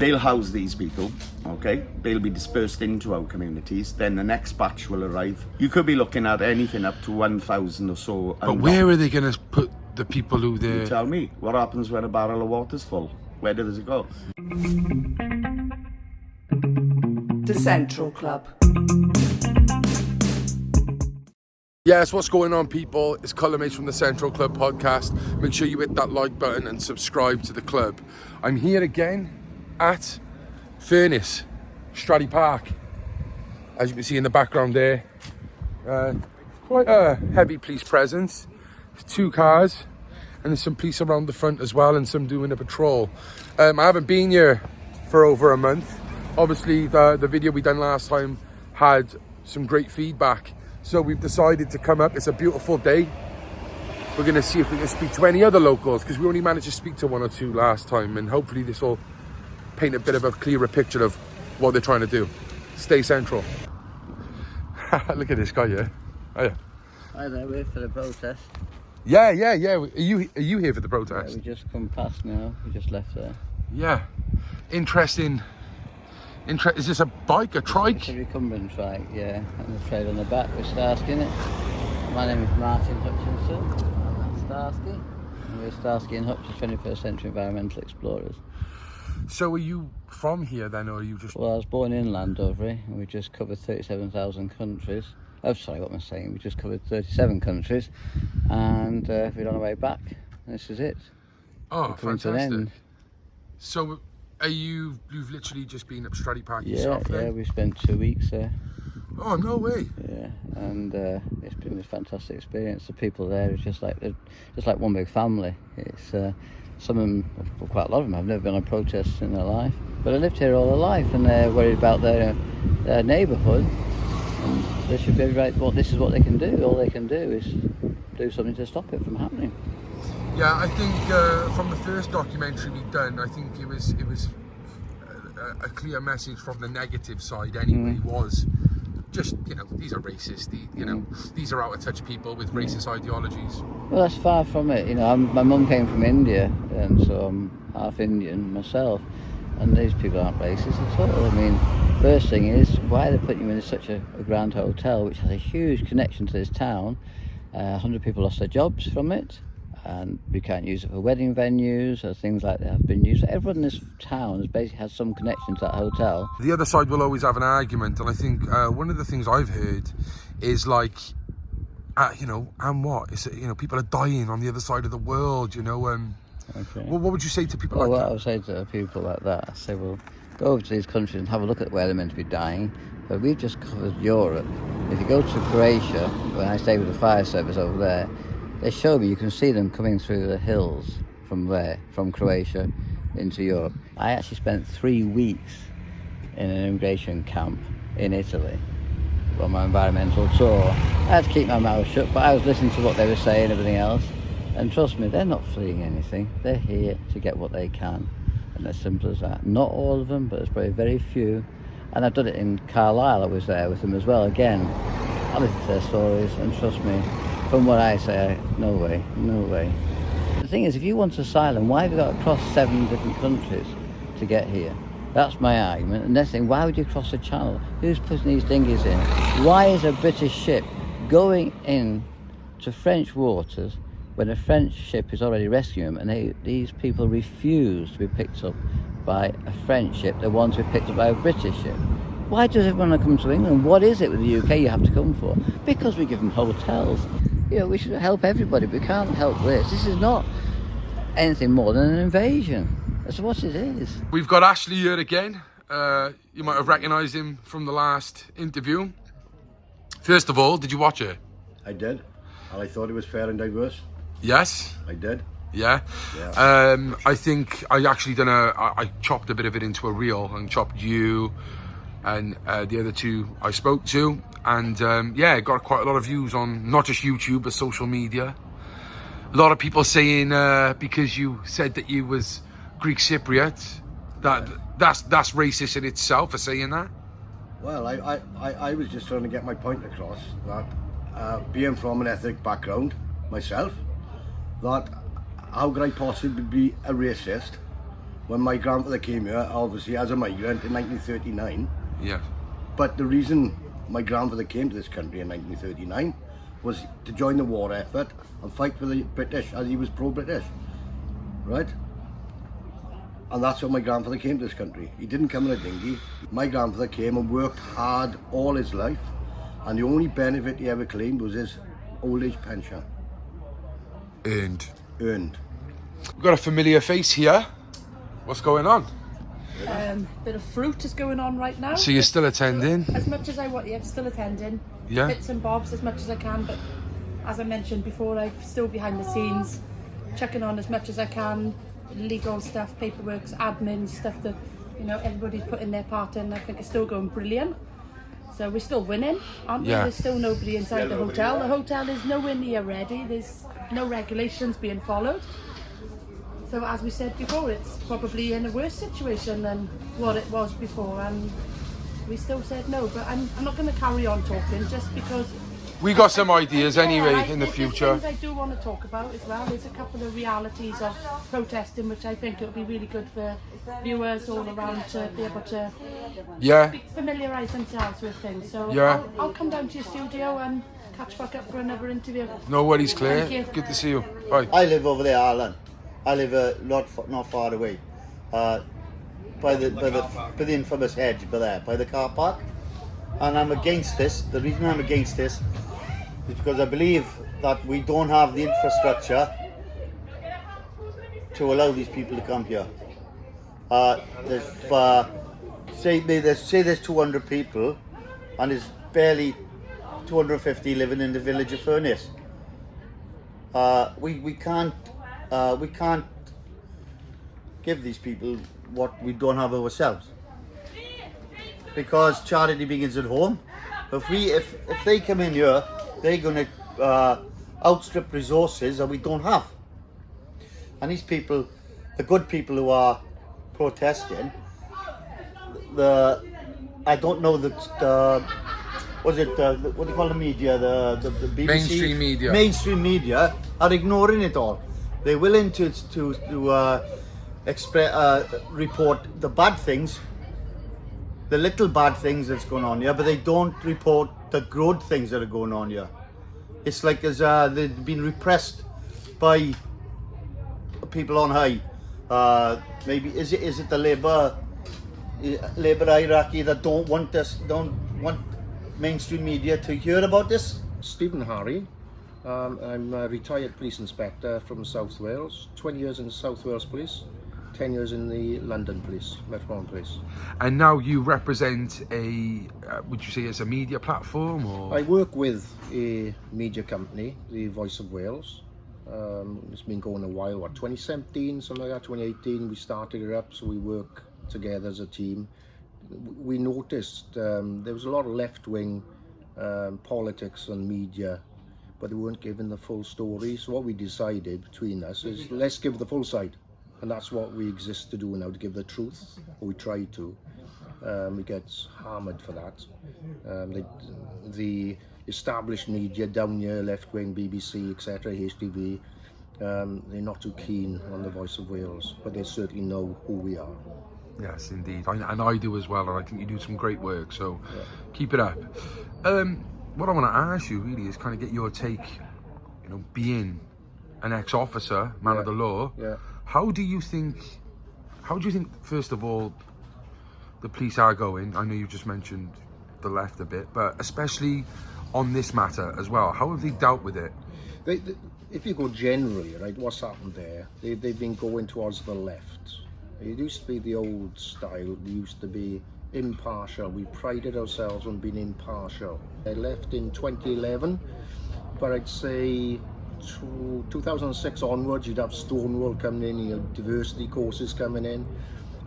They'll house these people, okay? They'll be dispersed into our communities. Then the next batch will arrive. You could be looking at anything up to 1,000 or so. But where are they going to put the people who they're... You tell me, what happens when a barrel of water's full? Where does it go? The Central Club. Yes, what's going on, people? It's Colour Mates from the Central Club podcast. Make sure you hit that like button and subscribe to the club. I'm here again at Furness, Stradey Park. As you can see in the background there, quite a heavy police presence. There's 2 cars and there's some police around the front as well, and some doing a patrol. I haven't been here for over a month. Obviously the video we done last time had some great feedback, so we've decided to come up. It's a beautiful day. We're going to see if we can speak to any other locals, because we only managed to speak to 1 or 2 last time, and hopefully this will paint a bit of a clearer picture of what they're trying to do. Stay central. Look at this guy here. Oh, yeah. Hi there, we're here for the protest. Yeah. Are you here for the protest? Yeah, we just come past now. We just left there. Yeah. Interesting. Is this a bike, a trike? It's a recumbent trike, yeah. And the trade on the back with Starsky in it. My name is Martin Hutchinson. I'm Starsky. And we're Starsky and Hutch, 21st Century Environmental Explorers. So are you from here then, or are you just... Well, I was born in Llanelli, and we just covered 37,000 countries. Oh, sorry, what am I saying? We just covered 37 countries, and we're on our way back. This is it. Oh, fantastic. So you've literally just been up Stradey Park yourself then? Yeah, we spent 2 weeks there. Oh, no way. Yeah, and it's been a fantastic experience. The people there are just like one big family. It's some of them, well, quite a lot of them, have never been on protests in their life, but they lived here all their life, and they're worried about their neighbourhood, and they should be right. Well, this is what they can do. All they can do is do something to stop it from happening. Yeah, I think from the first documentary we've done, I think it was a clear message from the negative side anyway. Was just, these are racist, these are out of touch people with racist ideologies. Well, that's far from it. My mum came from India, and so I'm half Indian myself, and these people aren't racist at all. I mean, first thing is, why are they putting you in such a grand hotel which has a huge connection to this town? 100 people lost their jobs from it, and we can't use it for wedding venues or things like that have been used. Everyone in this town has basically had some connection to that hotel. The other side will always have an argument, and I think one of the things I've heard is like, and what? It's, people are dying on the other side of the world, Okay. What would you say to people like that? Well, what I would say to people like that, I say, well, go over to these countries and have a look at where they're meant to be dying. But we've just covered Europe. If you go to Croatia, when I stayed with the fire service over there, they show me, you can see them coming through the hills from Croatia into Europe. I actually spent 3 weeks in an immigration camp in Italy on my environmental tour. I had to keep my mouth shut, but I was listening to what they were saying and everything else. And trust me, they're not fleeing anything. They're here to get what they can. And as simple as that. Not all of them, but there's probably very few. And I've done it in Carlisle. I was there with them as well. Again, I listen to their stories, and trust me, from what I say, no way. The thing is, if you want asylum, why have you got to cross 7 different countries to get here? That's my argument. And next thing, why would you cross the channel? Who's putting these dinghies in? Why is a British ship going in to French waters when a French ship is already rescuing them, and these people refuse to be picked up by a French ship? They want to be picked up by a British ship. Why does everyone come to England? What is it with the UK you have to come for? Because we give them hotels. We should help everybody. We can't help this. This is not anything more than an invasion. That's what it is. We've got Ashley here again. You might have recognised him from the last interview. First of all, did you watch it? I did, and I thought it was fair and diverse. Yes? I did. Yeah? I think I actually I chopped a bit of it into a reel and chopped you and the other 2 I spoke to, and got quite a lot of views on not just YouTube but social media. A lot of people saying because you said that you was Greek Cypriot, that's racist in itself for saying that. Well, I was just trying to get my point across that being from an ethnic background myself, that how could I possibly be a racist when my grandfather came here, obviously as a migrant in 1939. Yeah. But the reason my grandfather came to this country in 1939 was to join the war effort and fight for the British, as he was pro-British, right? And that's why my grandfather came to this country. He didn't come in a dinghy. My grandfather came and worked hard all his life, and the only benefit he ever claimed was his old age pension. Earned. We've got a familiar face here. What's going on? Bit of fruit is going on right now. So you're still attending? As much as I want, yeah, I'm still attending. Yeah. Bits and bobs as much as I can, but as I mentioned before, I'm still behind the scenes, checking on as much as I can, legal stuff, paperwork, admin stuff that, you know, everybody's putting their part in. I think it's still going brilliant. So we're still winning, aren't we? Yeah. There's still nobody inside the hotel. The hotel is nowhere near ready. There's no regulations being followed. So as we said before, it's probably in a worse situation than what it was before, and we still said no. But I'm not going to carry on talking just because... We got some ideas anyway Yeah, in the there's future. things I do want to talk about as well. There's a couple of realities of protesting, which I think it'll be really good for viewers all around to be able to Yeah. familiarise themselves with things. So Yeah. I'll come down to your studio and catch back up for another interview. No worries, Claire. Thank you. Good to see you. Bye. I live over there, Alan. I live not far away, by the infamous hedge, by the car park. And I'm against this. The reason I'm against this is because I believe that we don't have the infrastructure to allow these people to come here. Say there's 200 people, and there's barely 250 living in the village of Furness. We can't give these people what we don't have ourselves, because charity begins at home. If they come in here, they're going to outstrip resources that we don't have. And these people, the good people who are protesting, I don't know that what do you call the media, the BBC, mainstream media are ignoring it all. They're willing to report the bad things, the little bad things that's going on here, but they don't report the good things that are going on here. It's like as they've been repressed by people on high. Maybe is it the Labour hierarchy that don't want mainstream media to hear about this? Stephen Harry. I'm a retired police inspector from South Wales. 20 years in the South Wales Police, 10 years in the London Police, Metropolitan Police. And now you represent would you say it's a media platform, or? I work with a media company, the Voice of Wales. It's been going a while, 2017, something like that, 2018, we started it up, so we work together as a team. We noticed there was a lot of left-wing politics and media, but they weren't given the full story. So what we decided between us is let's give the full side, and that's what we exist to do now, to give the truth, or we try to. We get hammered for that. The established media down here, left-wing, BBC, etc., HTV, they're not too keen on the Voice of Wales, but they certainly know who we are. Yes, indeed, and I do as well, and I think you do some great work, so keep it up. What I want to ask you really is kind of get your take, being an ex-officer, man of the law, how do you think, first of all, the police are going? I know you just mentioned the left a bit, but especially on this matter as well, how have they dealt with it? If you go generally, right, what's happened there, they've been going towards the left. It used to be the old style. We used to be impartial. We prided ourselves on being impartial. I left in 2011, but I'd say 2006 onwards, you'd have Stonewall coming in, you had diversity courses coming in,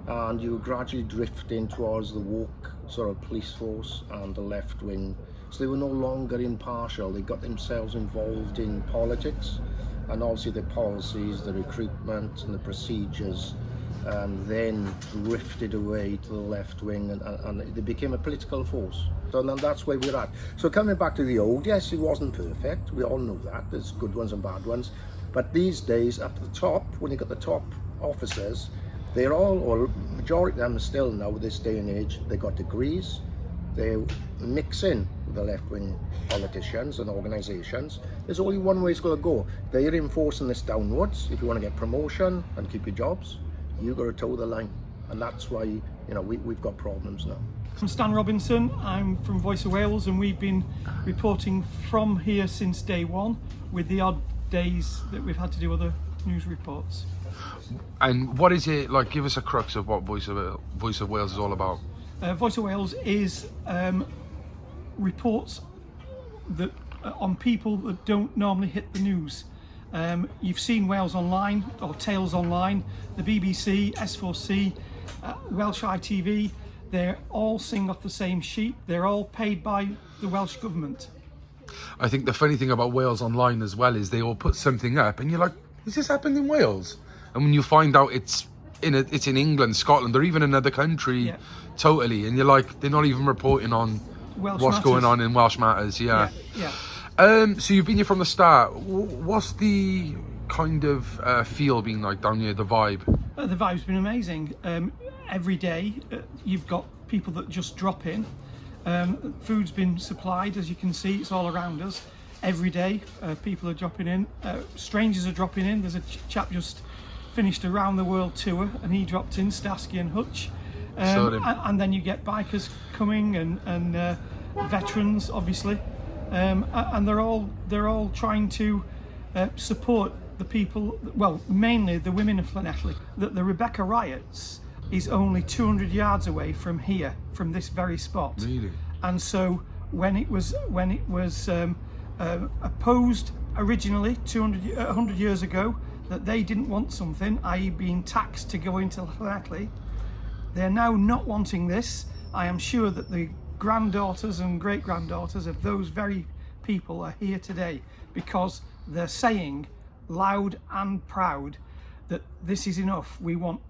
and you were gradually drifting towards the woke sort of police force and the left wing. So they were no longer impartial. They got themselves involved in politics, and obviously the policies, the recruitment and the procedures then drifted away to the left wing, and they became a political force. So then that's where we're at. So coming back to the old, yes, it wasn't perfect. We all know that. There's good ones and bad ones. But these days, at the top, when you got the top officers, they're all, or majority of them still now, this day and age, they got degrees, they're mixing with the left-wing politicians and organisations. There's only one way it's going to go. They're enforcing this downwards. If you want to get promotion and keep your jobs, you've got to toe the line. And that's why, you know, we've got problems now. I'm Stan Robinson, I'm from Voice of Wales, and we've been reporting from here since day one, with the odd days that we've had to do other news reports. And what is it like? Give us a crux of what Voice of Wales is all about. Voice of Wales is reports that on people that don't normally hit the news. You've seen Wales Online or Tales Online, the BBC, S4C, Welsh ITV. They all sing off the same sheet. They're all paid by the Welsh government. I think the funny thing about Wales Online as well is they all put something up and you're like, has this happened in Wales? And when you find out it's in England, Scotland, or even another country, totally, and you're like, they're not even reporting on Welsh what's matters. Going on in Welsh matters. Yeah. So you've been here from the start. What's the kind of feel being like down here, the vibe? The vibe's been amazing. Every day you've got people that just drop in. Food's been supplied, as you can see, it's all around us. Every day people are dropping in, strangers are dropping in. There's a chap just finished a round the world tour and he dropped in, Stasky and Hutch. And then you get bikers coming and veterans, obviously, and they're all trying to support the people, well, mainly the women of Llanelli. The Rebecca riots is only 200 yards away from here, from this very spot. Really? And so when it was opposed originally 100 years ago, that they didn't want something, i.e. being taxed to go into Llanelli, they're now not wanting this. I am sure that the granddaughters and great-granddaughters of those very people are here today because they're saying loud and proud that this is enough. We want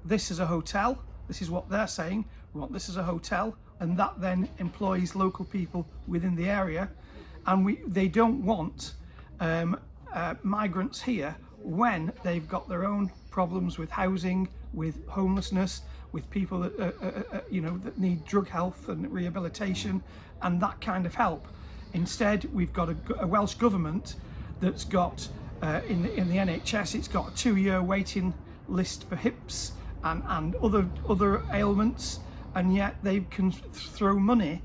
this as a hotel. This is what they're saying. We want this as a hotel, and that then employs local people within the area. And they don't want migrants here when they've got their own problems with housing, with homelessness, with people that that need drug health and rehabilitation and that kind of help. Instead, we've got a Welsh government that's got in the NHS, it's got a 2-year waiting list for hips and other ailments, and yet they can throw money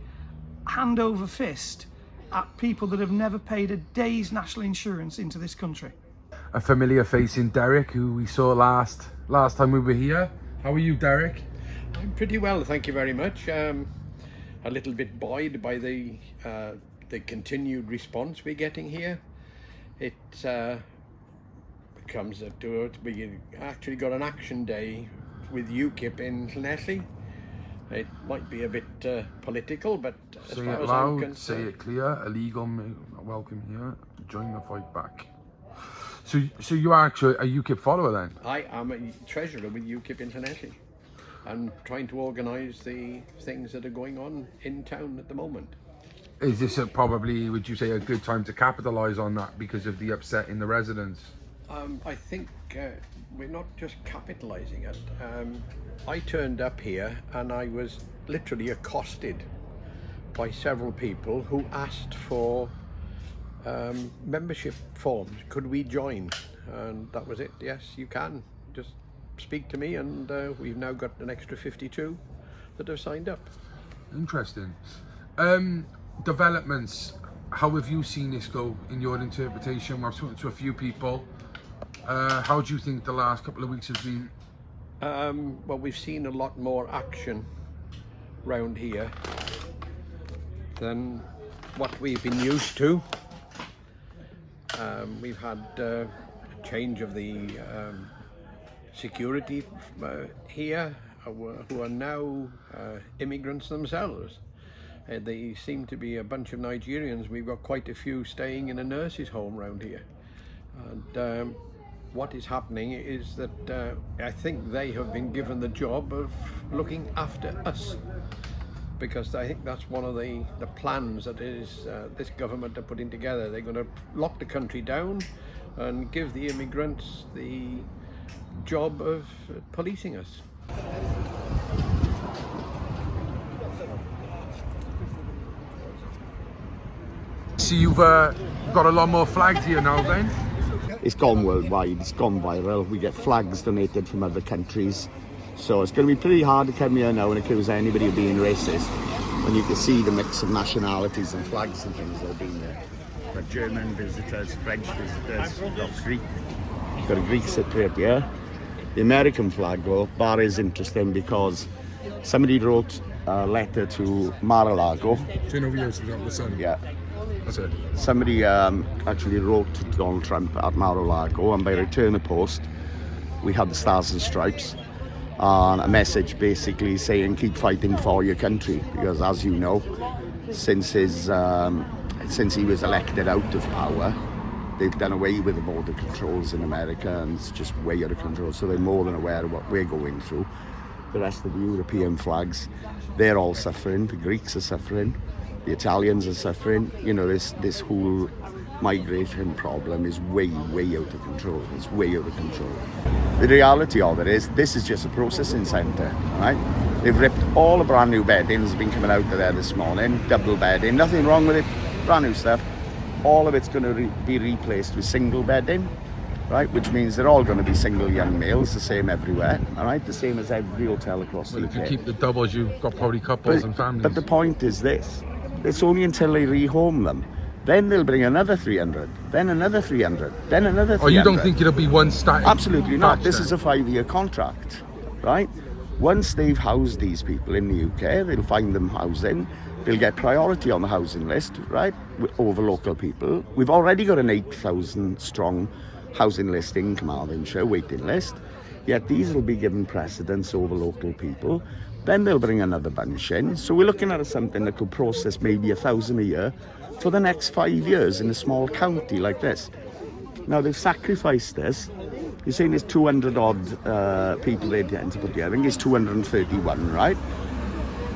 hand over fist at people that have never paid a day's national insurance into this country. A familiar face in Derek, who we saw last time we were here. How are you, Derek? I'm pretty well, thank you very much. A little bit buoyed by the continued response we're getting here. It comes up to it. We actually got an action day with UKIP in Llanelli. It might be a bit political, but as say far it as loud, I'm concerned, say it clear. Illegal, welcome here. Join the fight back. So you are actually a UKIP follower then? I am a treasurer with UKIP in Llanelli and trying to organise the things that are going on in town at the moment. Is this probably, would you say, a good time to capitalise on that because of the upset in the residents? I think we're not just capitalising it. I turned up here and I was literally accosted by several people who asked for membership forms. Could we join? And that was it. Yes, you can. Just speak to me, and we've now got an extra 52 that have signed up. Interesting. Developments. How have you seen this go in your interpretation? I've spoken to a few people. How do you think the last couple of weeks have been? Well, we've seen a lot more action round here than what we've been used to. We've had a change of the security here, who are now immigrants themselves. They seem to be a bunch of Nigerians. We've got quite a few staying in a nurse's home around here. And what is happening is that I think they have been given the job of looking after us, because I think that's one of the plans that is this government are putting together. They're going to lock the country down and give the immigrants the job of policing us. So you've got a lot more flags here now then? It's gone worldwide, it's gone viral. We get flags donated from other countries. So it's going to be pretty hard to come here now and accuse anybody of being racist when you can see the mix of nationalities and flags and things that have been there. We've got German visitors, French visitors, we've got Greek. We've got a Greek Cypriot here. The American flag, though, that is interesting because somebody wrote a letter to Mar-a-Lago. Turn over here so we don't listen. Yeah. That's it. Somebody actually wrote to Donald Trump at Mar-a-Lago, and by return of post, we had the Stars and Stripes and a message basically saying keep fighting for your country, because as you know, since he was elected out of power, they've done away with the border controls in America, and it's just way out of control. So they're more than aware of what we're going through. The rest of the European flags, they're all suffering. The Greeks are suffering. The Italians are suffering. You know, this whole migration problem is way out of control. It's way out of control. The reality of it is, this is just a processing centre, right? They've ripped all the brand new beddings, have been coming out of there this morning, double bedding, nothing wrong with it, brand new stuff. All of it's going to be replaced with single bedding, right? Which means they're all going to be single young males, the same everywhere, all right? The same as every hotel across the UK. If you keep the doubles, you've got probably couples and families. But the point is this, it's only until they rehome them. Then they'll bring another 300, then another 300, then another 300. Oh, you don't think it'll be one static? Absolutely not. batch This then? is a 5-year contract, right? Once they've housed these people in the UK, they'll find them housing. They'll get priority on the housing list, right, over local people. We've already got an 8,000 strong housing list in Carmarthenshire, waiting list. Yet these will be given precedence over local people. Then they'll bring another bunch in. So we're looking at something that could process maybe 1,000 a year for the next 5 years in a small county like this. Now they've sacrificed this. You're saying there's 200 odd people they intend to put here. I think it's 231, right?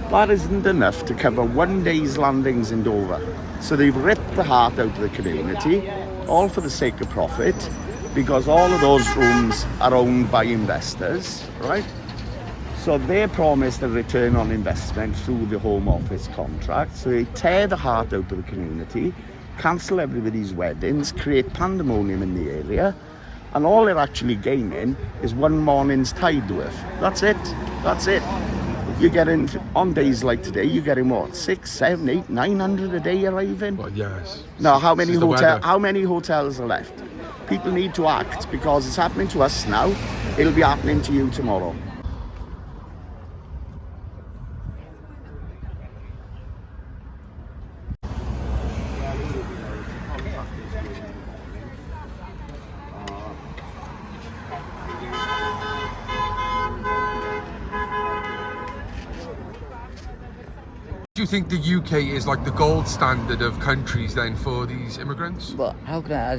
That isn't enough to cover one day's landings in Dover. So they've ripped the heart out of the community, all for the sake of profit, because all of those rooms are owned by investors, right? So they're promised a return on investment through the Home Office contract. So they tear the heart out of the community, cancel everybody's weddings, create pandemonium in the area, and all they're actually gaining is one morning's tide worth. That's it. That's it. You're getting, on days like today, you're getting what, 6, 7, 8, 900 a day arriving? Well, yes. Now, how many hotels are left? People need to act, because it's happening to us now. It'll be happening to you tomorrow. Do you think the UK is like the gold standard of countries then for these immigrants? Well, how can I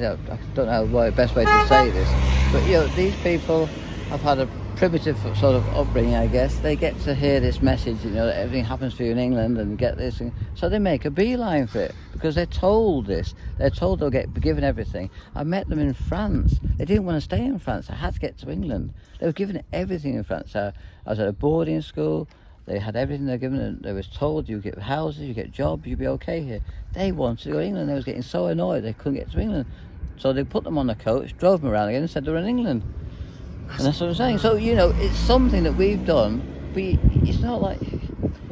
don't know the best way to say this, but you know, these people have had a primitive sort of upbringing, I guess. They get to hear this message, you know, that everything happens for you in England and get this, and so they make a beeline for it because they're told this. They're told they'll get given everything. I met them in France. They didn't want to stay in France. I had to get to England. They were given everything in France. I was at a boarding school. They had everything they're given, and they was told you get houses, you get jobs, you'll be okay here. They wanted to go to England. They was getting so annoyed they couldn't get to England. So they put them on the coach, drove them around again and said they were in England. And that's what I'm saying. So, you know, it's something that we've done, but it's not like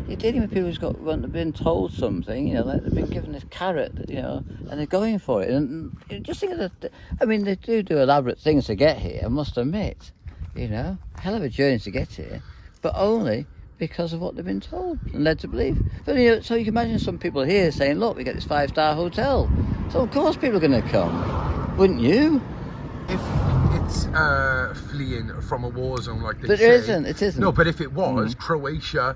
you're dealing with people who've been told something, you know, like they've been given this carrot, you know, and they're going for it. And just think of I mean, they do elaborate things to get here, I must admit, you know, hell of a journey to get here, but only because of what they've been told and led to believe. But you know, so you can imagine some people here saying, look, we get this 5-star hotel, so of course people are going to come, wouldn't you? If it's fleeing from a war zone like they But say, it isn't. No, but if it was, Croatia,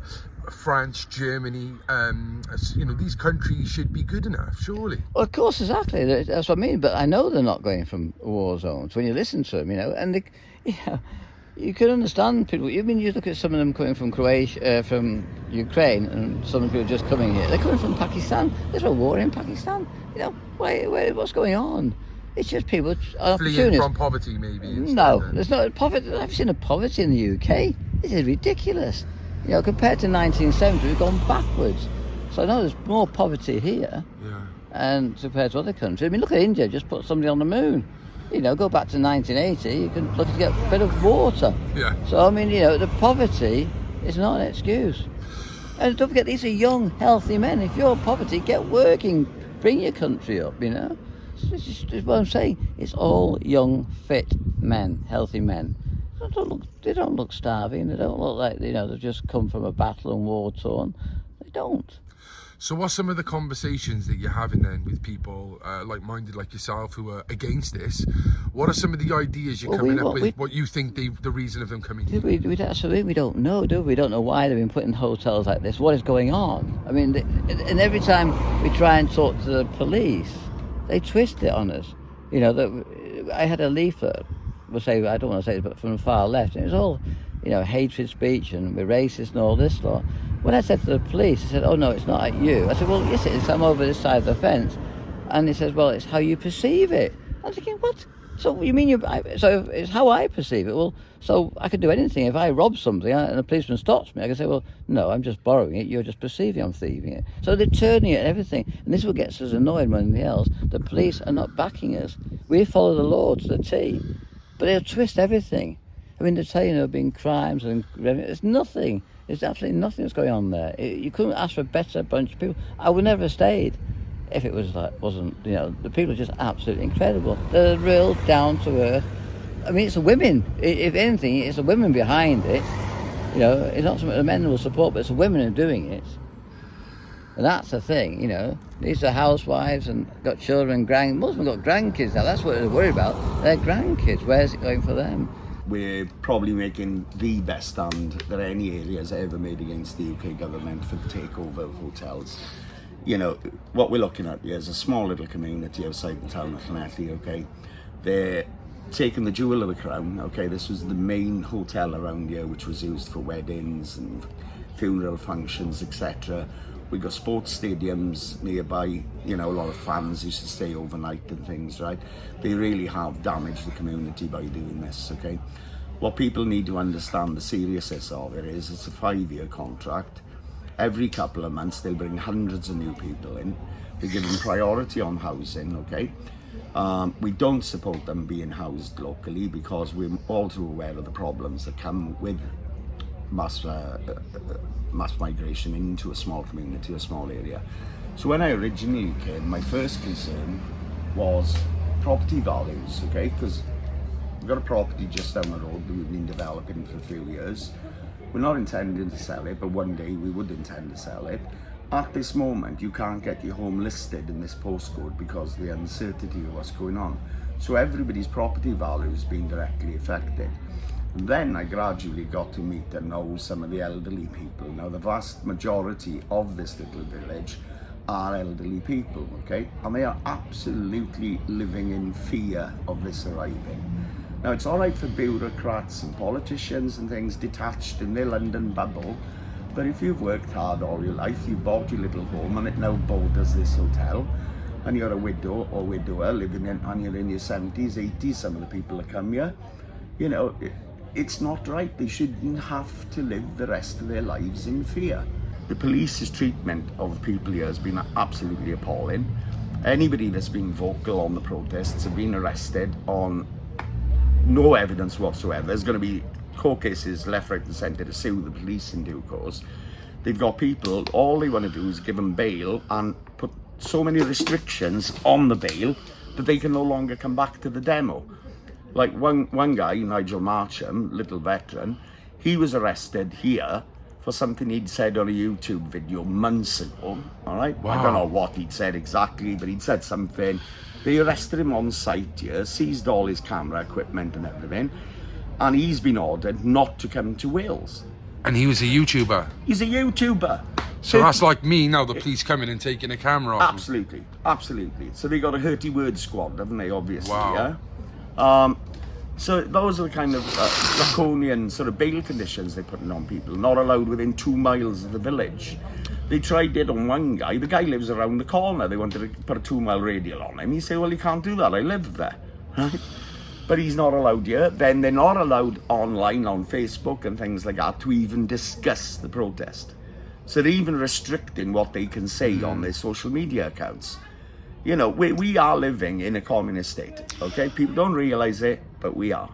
France, Germany, you know, these countries should be good enough, surely. Well, of course, exactly. That's what I mean. But I know they're not going from war zones when you listen to them, you know, and you can understand people. I mean, you look at some of them coming from Croatia, from Ukraine, and some people just coming here. They're coming from Pakistan. There's a war in Pakistan. You know, what's going on? It's just people Fleeing opportunists. from poverty, maybe. instead No, then. there's not poverty. I've seen a poverty in the UK. This is ridiculous. You know, compared to 1970, we've gone backwards. So I know there's more poverty here, Yeah. and compared to other countries. I mean, look at India. Just put somebody on the moon. You know, go back to 1980. You can look to get a bit of water. Yeah. So I mean, you know, the poverty is not an excuse. And don't forget, these are young, healthy men. If you're in poverty, get working, bring your country up. You know, this is what I'm saying. It's all young, fit men, healthy men. They don't look starving. They don't look like, you know, they've just come from a battle and war torn. They don't. So what's some of the conversations that you're having then with people like-minded like yourself who are against this? What are some of the ideas you're coming up with, what you think the reason of them coming here? We don't know, do we? We don't know why they've been put in hotels like this. What is going on? I mean, and every time we try and talk to the police, they twist it on us. You know, I had a leaflet, I don't want to say it, but from the far left, and it was all, you know, hatred speech and we're racist and all this lot. When I said to the police, he said, "Oh no, it's not at you." I said, "Well, yes it is, I'm over this side of the fence." And he says, "Well, it's how you perceive it." I'm thinking, what? So you mean so it's how I perceive it? Well, so I could do anything. If I rob something and a policeman stops me, I can say, "Well, no, I'm just borrowing it, you're just perceiving I'm thieving it." So they're turning it and everything. And this is what gets us annoyed more than anything else. The police are not backing us. We follow the law to the T, but they'll twist everything. I mean, they tell you, being crimes and it's nothing. There's absolutely nothing that's going on there. You couldn't ask for a better bunch of people. I would never have stayed if it wasn't, you know, the people are just absolutely incredible. They're real down to earth. I mean, it's the women. If anything, it's the women behind it. You know, it's not something the men will support, but it's the women who are doing it. And that's the thing, you know. These are housewives and got children, most of them got grandkids now. That's what they're worried about. Their grandkids. Where's it going for them? We're probably making the best stand that any area has ever made against the UK government for the takeover of hotels. You know, what we're looking at here is a small little community outside the town of Llanelli, okay? They're taking the jewel of the crown, okay? This was the main hotel around here, which was used for weddings and funeral functions, etc. We got sports stadiums nearby, you know, a lot of fans used to stay overnight and things, right? They really have damaged the community by doing this, okay? What people need to understand the seriousness of it is it's a 5-year contract. Every couple of months they'll bring hundreds of new people in. They give them priority on housing, okay? We don't support them being housed locally because we're all too aware of the problems that come with mass migration into a small community, a small area. So when I originally came, my first concern was property values, okay? Because we've got a property just down the road that we've been developing for a few years. We're not intending to sell it, but one day we would intend to sell it. At this moment, you can't get your home listed in this postcode because of the uncertainty of what's going on. So everybody's property value is being directly affected. And then I gradually got to meet and know some of the elderly people. Now, the vast majority of this little village are elderly people, okay? And they are absolutely living in fear of this arriving. Now, it's all right for bureaucrats and politicians and things detached in their London bubble, but if you've worked hard all your life, you bought your little home and it now borders this hotel, and you're a widow or widower living in, and you're in your 70s, 80s, some of the people that come here, you know, it's not right. They shouldn't have to live the rest of their lives in fear. The police's treatment of people here has been absolutely appalling. Anybody that's been vocal on the protests have been arrested on no evidence whatsoever. There's going to be court cases left, right and centre to sue the police in due course. They've got people, all they want to do is give them bail and put so many restrictions on the bail that they can no longer come back to the demo. Like one guy, Nigel Marcham, little veteran, he was arrested here for something he'd said on a YouTube video months ago, all right? Wow. I don't know what he'd said exactly, but he'd said something. They arrested him on site here, seized all his camera equipment and everything, and he's been ordered not to come to Wales. And he was a YouTuber? He's a YouTuber. So that's like me now, the police coming and taking a camera off Absolutely, him. Absolutely. So they got a Hurty Word squad, haven't they, obviously, wow. Yeah? So those are the kind of draconian sort of bail conditions they're putting on people. Not allowed within 2 miles of the village. They tried it on one guy. The guy lives around the corner. They wanted to put a 2-mile radial on him. He said, well, you can't do that. I live there. Right? But he's not allowed here. Then they're not allowed online on Facebook and things like that to even discuss the protest. So they're even restricting what they can say on their social media accounts. You know, we are living in a communist state, okay? People don't realize it, but we are.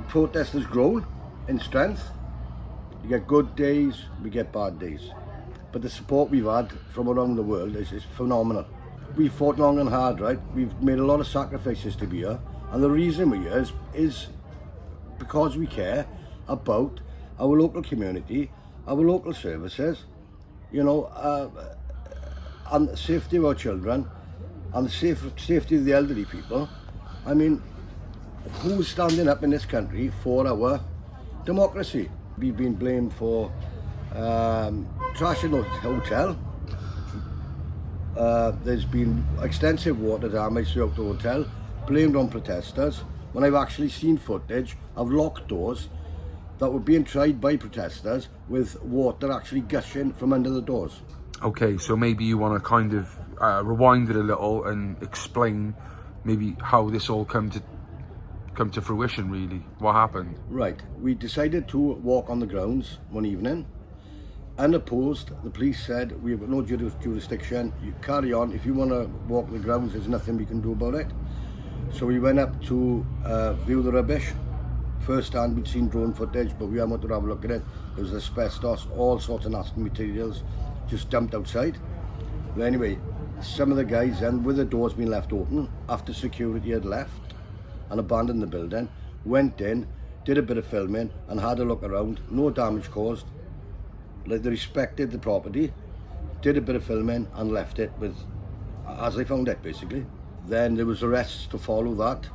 Protesters grow in strength. You get good days, we get bad days. But the support we've had from around the world is phenomenal. We've fought long and hard, right? We've made a lot of sacrifices to be here. And the reason we're here is because we care about our local community, our local services, you know, and the safety of our children, and the safety of the elderly people. I mean, who's standing up in this country for our democracy? We've been blamed for trashing the hotel. There's been extensive water damage throughout the hotel, blamed on protesters, when I've actually seen footage of locked doors that were being tried by protesters with water actually gushing from under the doors. Okay, so maybe you want to kind of rewind it a little and explain maybe how this all come to fruition, really. What happened? Right, we decided to walk on the grounds one evening. Unopposed, the police said, we've got no jurisdiction, you carry on. If you want to walk the grounds, there's nothing we can do about it. So we went up to view the rubbish. First hand, we'd seen drone footage, but we wanted to have a look at it. There was asbestos, all sorts of nasty materials just dumped outside. But anyway, some of the guys then, with the doors being left open, after security had left and abandoned the building, went in, did a bit of filming and had a look around. No damage caused. Like, they respected the property, did a bit of filming and left it with, as they found it, basically. Then there was arrests to follow that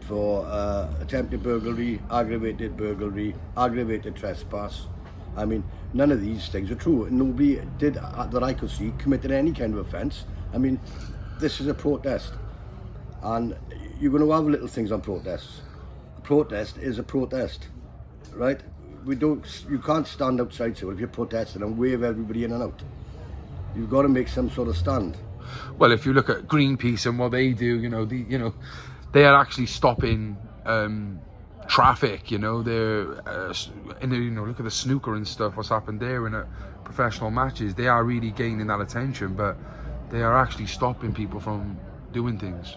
for attempted burglary, aggravated trespass. I mean, none of these things are true. Nobody did, that I could see, committed any kind of offence. I mean, this is a protest, and you're going to have little things on protests. A protest is a protest, right? You can't stand outside, so if you're protesting and wave everybody in and out. You've got to make some sort of stand. Well, if you look at Greenpeace and what they do, they are actually stopping traffic. They're look at the snooker and stuff. What's happened there in professional matches? They are really gaining that attention, but they are actually stopping people from doing things.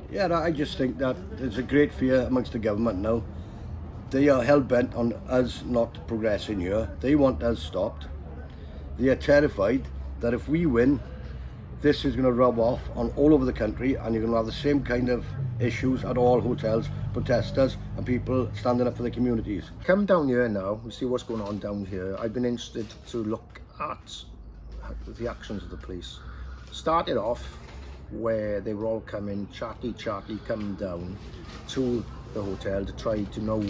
Yeah, I just think that there's a great fear amongst the government now. They are hell-bent on us not progressing here. They want us stopped. They are terrified that if we win, this is going to rub off on all over the country, and you're going to have the same kind of issues at all hotels, protesters and people standing up for the communities. Come down here now and see what's going on down here. I've been interested to look at the actions of the police. Started off where they were all coming, chatty, coming down to the hotel to try to know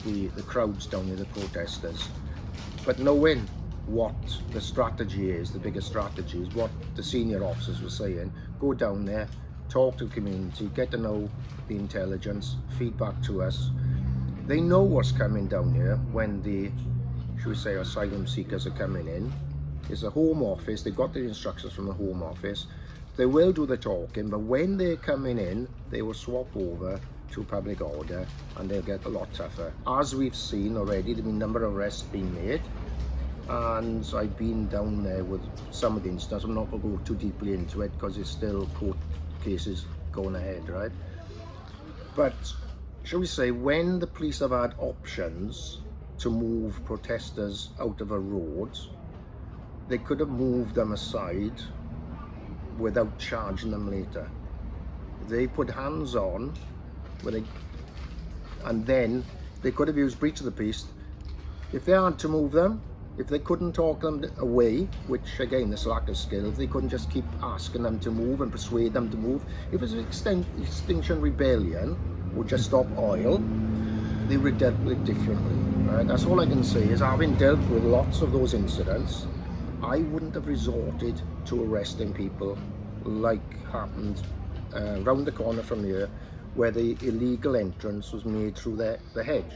the crowds down here, the protesters. But knowing what the strategy is, the biggest strategy is what the senior officers were saying. Go down there, talk to the community, get to know the intelligence, feedback to us. They know what's coming down here when the, should we say, asylum seekers are coming in. It's the Home Office, they've got the instructions from the Home Office. They will do the talking, but when they're coming in, they will swap over to public order and they'll get a lot tougher. As we've seen already, there've been a number of arrests being made, and I've been down there with some of the incidents. I'm not going to go too deeply into it because there's still court cases going ahead, right? But shall we say, when the police have had options to move protesters out of a road, they could have moved them aside without charging them later. They put hands on, and then they could have used breach of the peace. If they had to move them, if they couldn't talk them away, which again, this lack of skill, if they couldn't just keep asking them to move and persuade them to move, if it was an Extinction Rebellion or just stop oil, they would have dealt with it differently, right? That's all I can say is, having dealt with lots of those incidents, I wouldn't have resorted to arresting people like happened round the corner from here, where the illegal entrance was made through the hedge.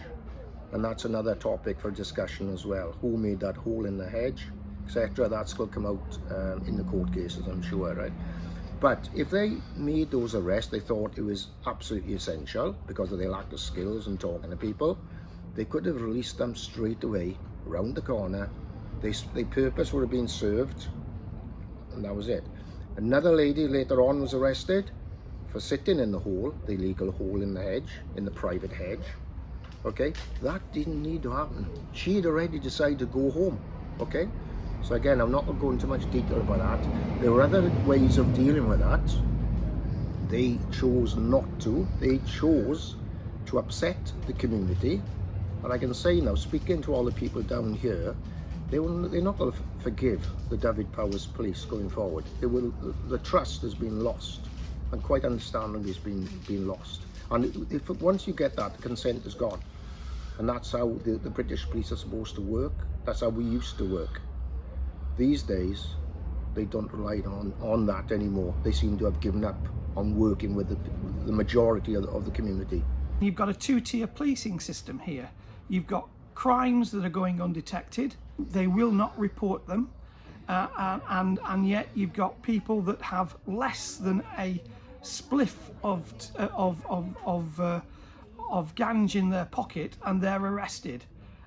And that's another topic for discussion as well. Who made that hole in the hedge? etc. That's going to come out in the court cases, I'm sure, right? But if they made those arrests, they thought it was absolutely essential because of their lack of skills and talking to people, they could have released them straight away, round the corner. Their purpose would have been served, and that was it. Another lady later on was arrested for sitting in the hole, the illegal hole in the hedge, in the private hedge. Okay, that didn't need to happen. She had already decided to go home. Okay, so again, I'm not going to go into much detail about that. There were other ways of dealing with that. They chose not to. They chose to upset the community. And I can say now, speaking to all the people down here, they're not going to forgive the David Powers police going forward. The trust has been lost, and quite understandably it's been lost. And once you get that, the consent is gone. And that's how the British police are supposed to work. That's how we used to work. These days, they don't rely on that anymore. They seem to have given up on working with the majority of the community. You've got a two-tier policing system here. You've got crimes that are going undetected. They will not report them. And yet you've got people that have less than a spliff of ganj in their pocket and they're arrested.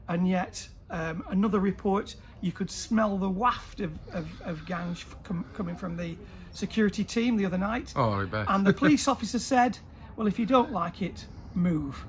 And yet another report, you could smell the waft of ganj coming from the security team the other night. Oh, I bet. And the police officer said, well, if you don't like it, move.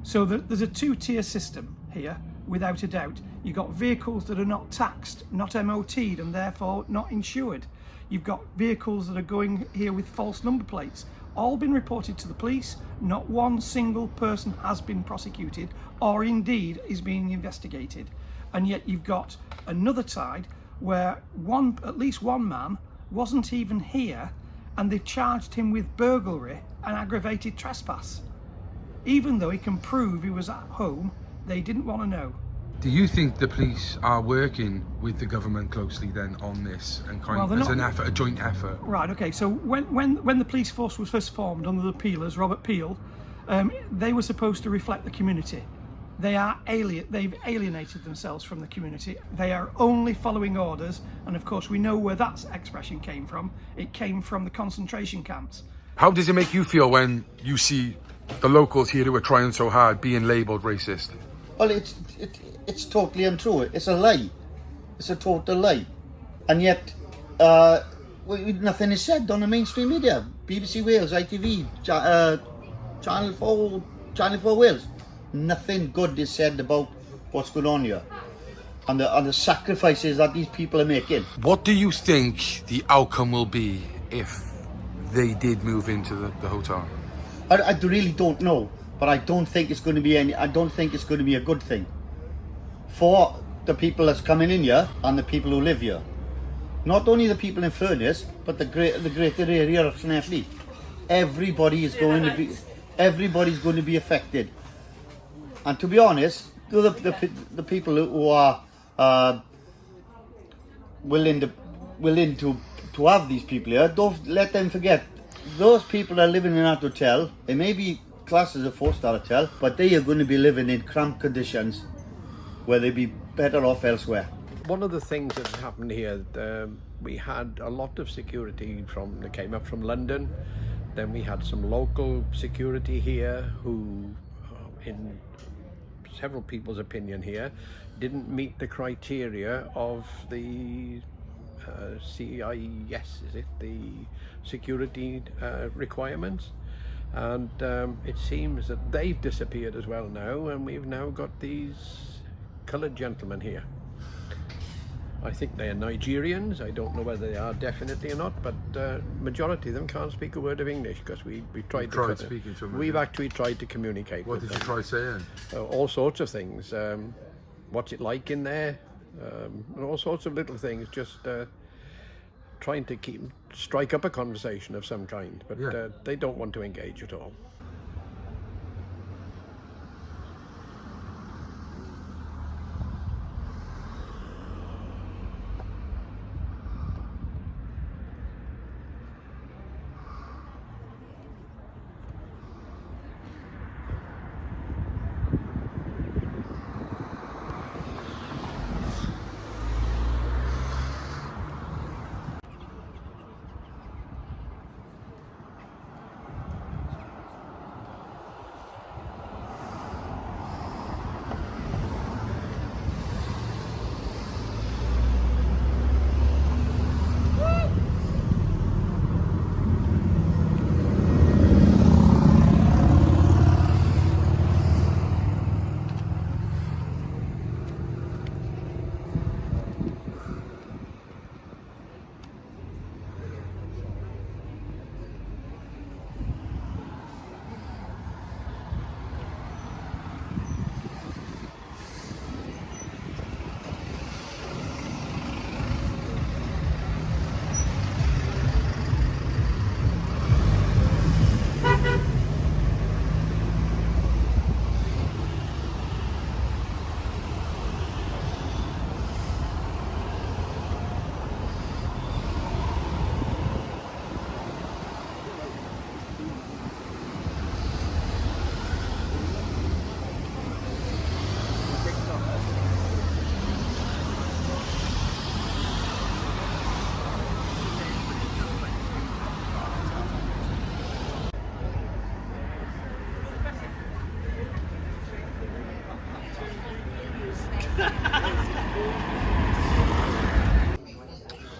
So there's a two-tier system here, without a doubt. You've got vehicles that are not taxed, not MOT'd, and therefore not insured. You've got vehicles that are going here with false number plates. All been reported to the police. Not one single person has been prosecuted or indeed is being investigated. And yet you've got another side where at least one man wasn't even here, and they've charged him with burglary and aggravated trespass. Even though he can prove he was at home, they didn't want to know. Do you think the police are working with the government closely then on this and a joint effort? Right, okay, so when the police force was first formed under the Peelers, Robert Peel, they were supposed to reflect the community. They've alienated themselves from the community. They are only following orders, and of course we know where that expression came from. It came from the concentration camps. How does it make you feel when you see the locals here who are trying so hard being labelled racist? Well, it's totally untrue. It's a lie. It's a total lie. And yet, nothing is said on the mainstream media. BBC Wales, ITV, Channel 4 Wales. Nothing good is said about what's going on here and the sacrifices that these people are making. What do you think the outcome will be if they did move into the hotel? I really don't know, but I don't think it's going to be a good thing for the people that's coming in here and the people who live here. Not only the people in Furness, but the greater area of Llanelli. Everybody's going to be affected. And to be honest, the people who are willing to have these people here, don't let them forget. Those people that are living in that hotel, they may be classed as a 4-star hotel, but they are going to be living in cramped conditions where they'd be better off elsewhere. One of the things that happened here, we had a lot of security that came up from London. Then we had some local security here who, in several people's opinion here, didn't meet the criteria of the CIS, is it? The security requirements. And it seems that they've disappeared as well now, and we've now got these coloured gentlemen here. I think they are Nigerians. I don't know whether they are definitely or not, but majority of them can't speak a word of English because we tried speaking to them. We've actually tried to communicate What with did them. you try saying? All sorts of things. What's it like in there? And all sorts of little things. Just trying to strike up a conversation of some kind, but they don't want to engage at all.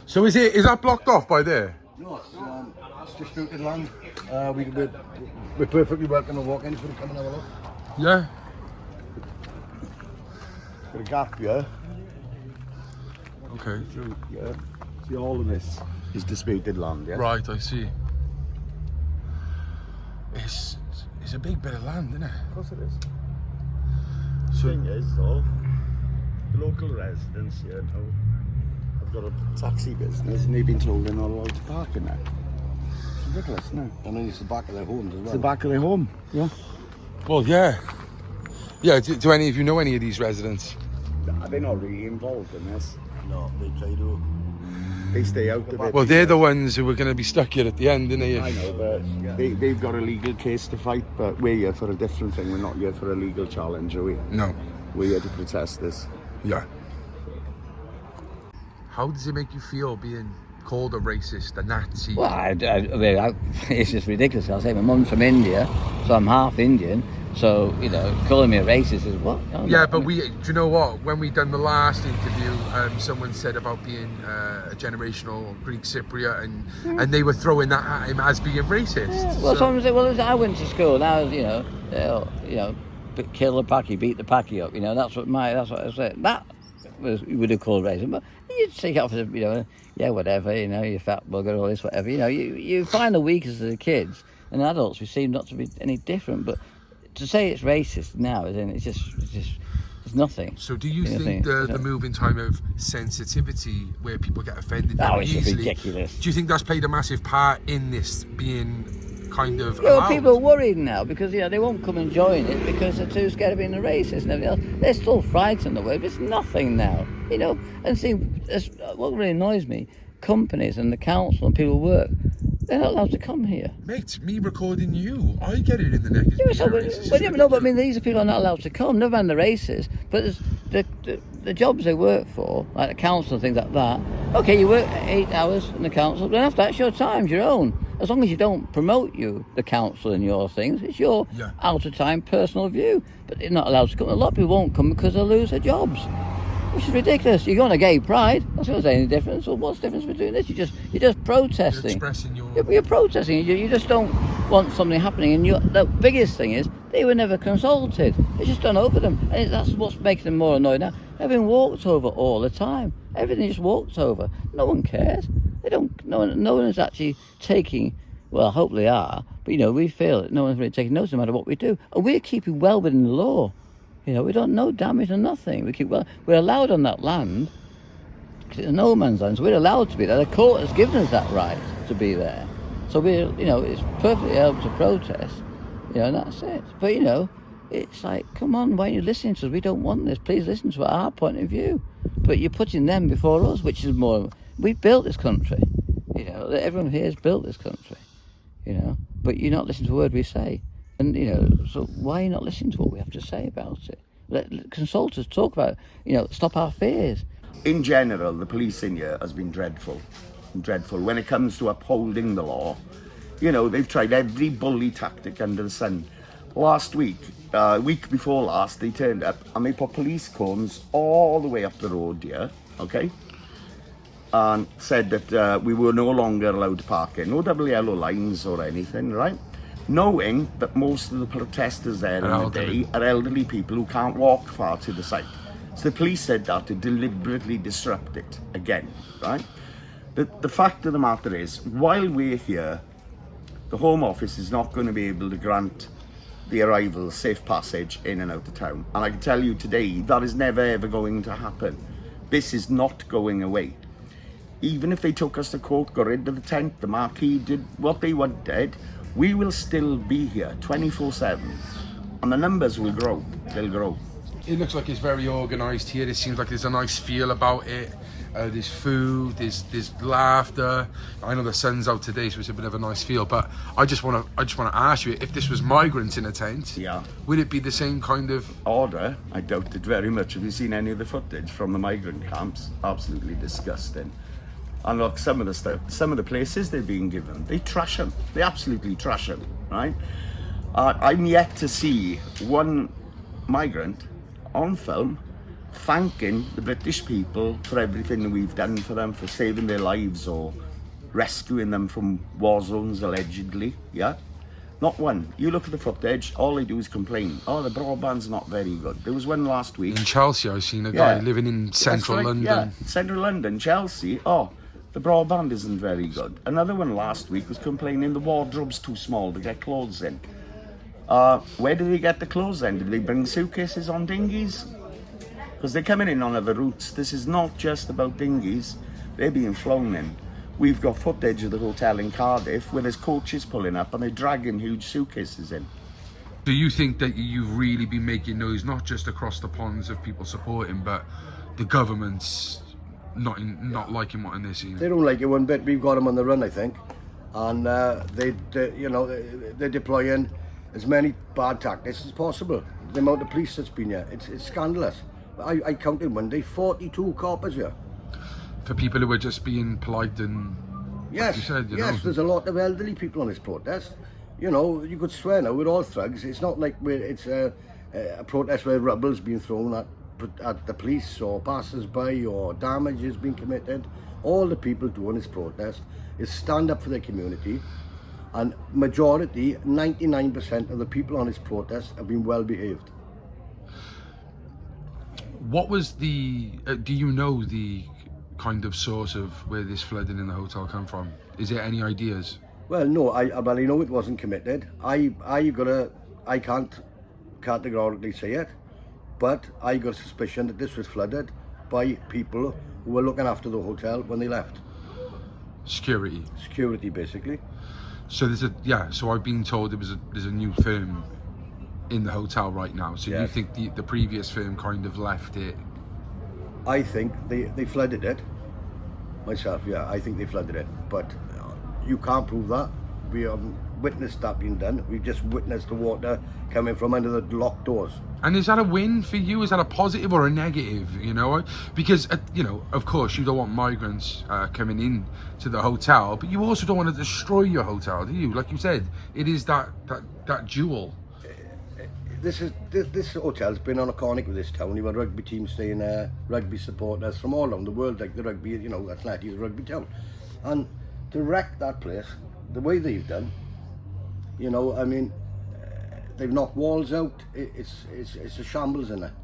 So is that blocked off by there? No, it's disputed land. We're perfectly welcome to walk in if we come and have a look. Yeah. Got a gap here. Okay. Yeah. See, all of this is disputed land, yeah? Right, I see. It's a big bit of land, isn't it? Of course it is. So, The thing is, though, the local residents here now have got a taxi business and they've been told they're not allowed to park in there. It's ridiculous, isn't it? I mean, it's the back of their homes as well. It's the back of their home, yeah. well, yeah. Yeah, do any of you know any of these residents? They're not really involved in this. No, they try to. They stay out of it. Well, they're the ones who are going to be stuck here at the end, aren't they? I know, but they've got a legal case to fight, but we're here for a different thing. We're not here for a legal challenge, are we? No. We're here to protest this. Yeah. How does it make you feel being called a racist, a Nazi? Well, it's just ridiculous. I'll say my mum's from India, so I'm half Indian. So, you know, calling me a racist is what? Yeah, but do you know what? When we done the last interview, someone said about being a generational Greek Cypriot, and they were throwing that at him as being racist. Yeah. Well, someone said, well, I went to school, and I was, you know, kill the packy, beat the packy up. You know, that's what I said. That you would have called racism, but you'd take it off as, you know, yeah, whatever. You know, you fat bugger, all this, whatever. You know, you find the weakest of the kids and adults. We seem not to be any different, but to say it's racist now, it's just it's nothing. So do you think the move in time of sensitivity, where people get offended very it's easily, ridiculous. do you think that's played a massive part in this being kind of Yeah, well, allowed? people are worried now because, you know, they won't come and join it because they're too scared of being a racist and everything else. They're still frightened of it, but it's nothing now, you know. And see, what really annoys me, companies and the council and people who work, they're not allowed to come here. Mate, me recording you, I get it in the neck. But I mean, these are people who are not allowed to come. Never mind the races, but there's the jobs they work for, like the council and things like that. Okay, you work 8 hours in the council, but after that, it's your time, it's your own. As long as you don't promote the council and your things, it's your out of time personal view. But they're not allowed to come. A lot of people won't come because they'll lose their jobs, which is ridiculous. You're going to gay pride. That's not going to say any difference. Well, what's the difference between this? You're just protesting. You're expressing your... You're protesting. You just don't want something happening. And the biggest thing is they were never consulted. It's just done over them, and that's what's making them more annoyed now. They're being walked over all the time. Everything is walked over. No one cares. They don't. No one is actually taking. Well, I hope they are. But you know, we feel that no one's really taking notice no matter what we do, and we're keeping well within the law. You know, we don't no damage or nothing. We're allowed on that land. It's no man's land, so we're allowed to be there. The court has given us that right to be there. So it's perfectly able to protest. You know, and that's it. But you know, it's like, come on, why aren't you listening to us? We don't want this. Please listen to our point of view. But you're putting them before us, which is more. We built this country. You know, everyone here has built this country. You know, but you're not listening to a word we say. And, you know, so why are you not listening to what we have to say about it? Let consultants talk about it, you know, stop our fears. In general, the police in here has been dreadful. Dreadful. When it comes to upholding the law, you know, they've tried every bully tactic under the sun. Last week, week before last, they turned up and they put police cones all the way up the road here, okay? And said that we were no longer allowed to park in. No double yellow lines or anything, right? Knowing that most of the protesters there in the day are elderly people who can't walk far to the site. So the police said that to deliberately disrupt it again, right? The fact of the matter is, while we're here, the Home Office is not going to be able to grant the arrivals safe passage in and out of town. And I can tell you today, that is never ever going to happen. This is not going away. Even if they took us to court, got rid of the tent, the marquee, did what they wanted, we will still be here 24/7, and the numbers will grow. They'll grow. It looks like it's very organised here. It seems like there's a nice feel about it. There's food, there's laughter. I know the sun's out today, so it's a bit of a nice feel. But I just want to ask you, if this was migrants in a tent, would it be the same kind of order? I doubt it very much. Have you seen any of the footage from the migrant camps? Absolutely disgusting. And look, some of the places they're being given, they trash them. They absolutely trash them, right? I'm yet to see one migrant on film thanking the British people for everything that we've done for them, for saving their lives or rescuing them from war zones, allegedly, yeah? Not one. You look at the footage, all they do is complain. Oh, the broadband's not very good. There was one last week. In Chelsea, I seen a guy Yeah. living in central That's right, London. Yeah, central London, Chelsea. Oh, the broadband isn't very good. Another one last week was complaining the wardrobe's too small to get clothes in. Where did they get the clothes then? Did they bring suitcases on dinghies? Because they're coming in on other routes. This is not just about dinghies. They're being flown in. We've got footage of the hotel in Cardiff where there's coaches pulling up and they're dragging huge suitcases in. Do you think that you've really been making noise, not just across the ponds of people supporting, but the government's not liking what they're seeing? They don't like it one bit. We've got them on the run, I think, and they're deploying as many bad tactics as possible. The amount of police that's been here, it's scandalous. I counted one day 42 coppers here. For people who are just being polite and Yes, you said, you yes, know. there's a lot of elderly people on this protest. You know, you could swear now we're all thugs. It's not like it's a protest where rubble's being thrown at the police or passers-by or damage is being committed. All the people doing this protest is stand up for their community, and majority, 99% of the people on this protest have been well behaved. What was the? Do you know the kind of source of where this flooding in the hotel come from? Is there any ideas? Well, no, I know it wasn't committed. I can't categorically say it, but I got a suspicion that this was flooded by people who were looking after the hotel when they left. Security, basically. So So I've been told there's a new firm in the hotel right now. So Yes. you think the previous firm kind of left it? I think they flooded it. Myself, yeah, I think they flooded it, but you can't prove that. We haven't witnessed that being done. We've just witnessed the water coming from under the locked doors. And is that a win for you? Is that a positive or a negative? You know, because of course, you don't want migrants coming in to the hotel, but you also don't want to destroy your hotel, do you? Like you said, it is that jewel. This hotel's been on iconic with this town. You've got rugby teams staying there, rugby supporters from all around the world, like the rugby, Llanelli is a rugby town. And to wreck that place, the way they've done, they've knocked walls out. It's a shambles in there.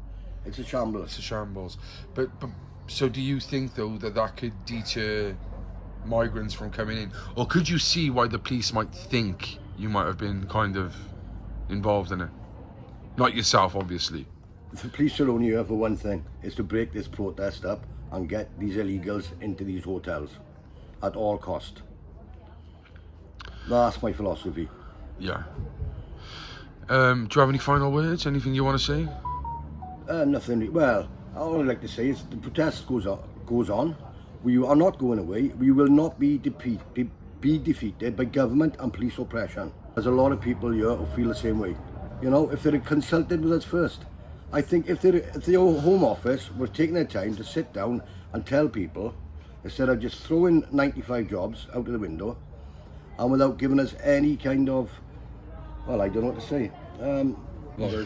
It's a shambles. It's a shambles. But so do you think though that could deter migrants from coming in, or could you see why the police might think you might have been kind of involved in it? Not yourself, obviously. The police are only here for one thing, is to break this protest up and get these illegals into these hotels at all cost. That's my philosophy. Yeah. Do you have any final words? Anything you want to say? Nothing. Well, all I'd like to say is the protest goes on. We are not going away. We will not be defeated by government and police oppression. There's a lot of people here who feel the same way. You know, if they'd consulted with us first. I think if the Home Office were taking their time to sit down and tell people, instead of just throwing 95 jobs out of the window, and without giving us any kind of, well, I don't know what to say. What do I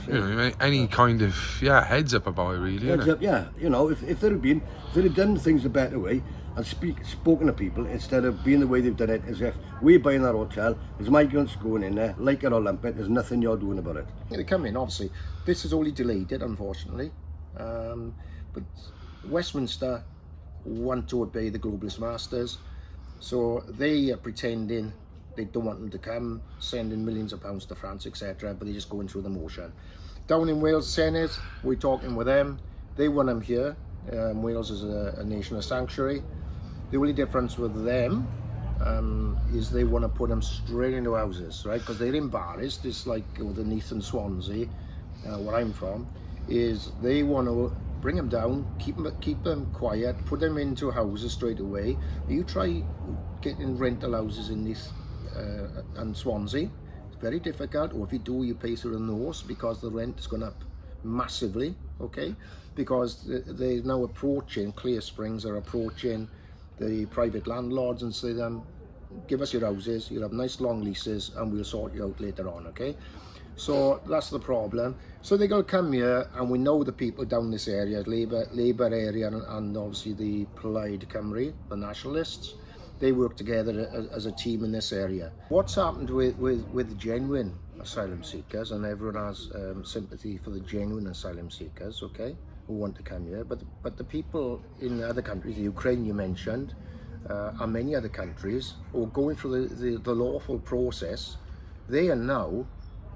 say? Any kind of heads up about it, really. Heads up, yeah. You know, if they'd have done things a better way and spoken to people instead of being the way they've done it, as if we're buying that hotel, there's migrants going in there, like it or lump it, there's nothing you're doing about it. They come in, obviously. This has only delayed it, unfortunately. But Westminster want to obey the globalist masters, so they are pretending they don't want them to come, sending millions of pounds to France, etc., but they're just going through the motion. Down in Wales Senate, we're talking with them. They want them here. Wales is a nation of sanctuary. The only difference with them is they want to put them straight into houses, right? Because they're embarrassed. It's like with Neath and Swansea, where I'm from, is they want to bring them down, keep them quiet, put them into houses straight away. You try getting rental houses in Neath and Swansea. It's very difficult, or if you do, you pay through the nose because the rent has gone up massively, okay? Because they're now approaching, Clear Springs are approaching the private landlords and say them, give us your houses, you'll have nice long leases and we'll sort you out later on, okay? So that's the problem. So they're going to come here, and we know the people down this area, Labour area, and obviously the Plaid Cymru, the nationalists. They work together as a team in this area. What's happened with genuine asylum seekers, and everyone has sympathy for the genuine asylum seekers, okay, who want to come here. But the people in other countries, the Ukraine you mentioned, and many other countries, who are going through the lawful process, they are now